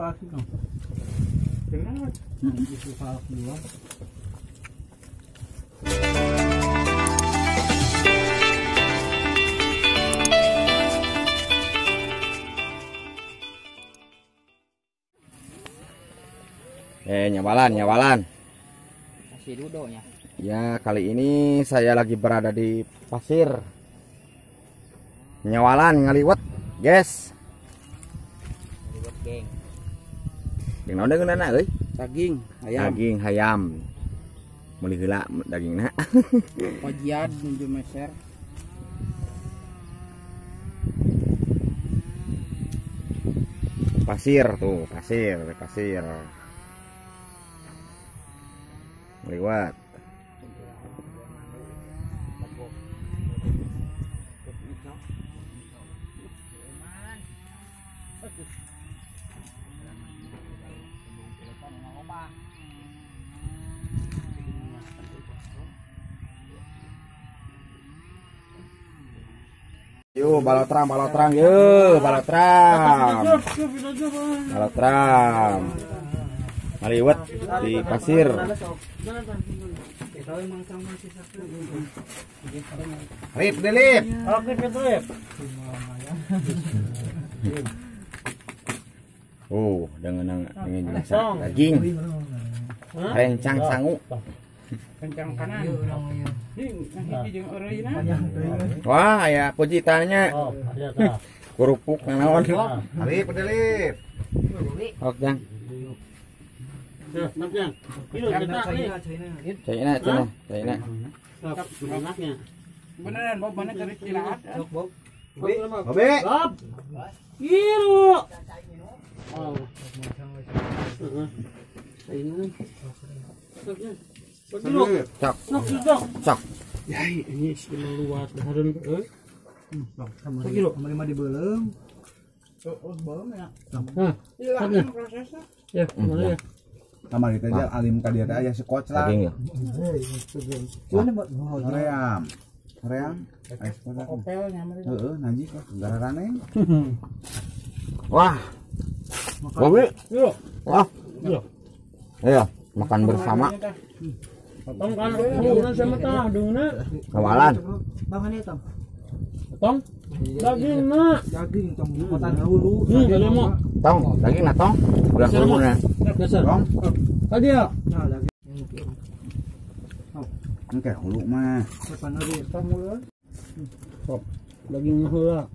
pagi dong. Dengar. Itu salah dua. Nyawalan. Kasih dudonya. Ya, kali ini saya lagi berada di pasir. Nyawalan ngaliwet, guys. Ngaliwet, geng. Yang naon geunana euy? Daging ayam. Daging hayam. Meuli heula dagingna. Pajian menuju meser. Pasir tuh, pasir. Lewat. Yuk, balotrang yuk, balotrang. Ngaliwet di pasir. Rip. Oke, Rip. Oh, dengan masak daging. Rencang sangu. Kencang kanan. Wah, ya pujitannya. Kerupuk naon. Rip. Oke, Jang. Caina. Beneran, Bob, mana cari istirahat? Bob. Bobe. Gilu. Cok. Ya, ini sudah luas dahareun euy. Kilo kemarin mah dibeulem. Beulem ya. Iya, prosesnya. Ya, mana ya? Kamari teh alim ka dieu teh aya sekot lah. Daging ya. Hoream. Opelnya mah. Heeh, najis kok gararane. Wah. Bobe. Yo. Wah. Yo. Ayo, makan bersama. Potong kan dungna sama tah, dungna. Kawalan. Bangan ieu tong. Potong. Dagingna. Daging tong potong dulu. Kalau mau. Tong, daging na tong. Udah dulu na. Geser. Tadi ya. Nah, daging. Engke hulu mah. Kapan lagi tong mulu. Daging heula.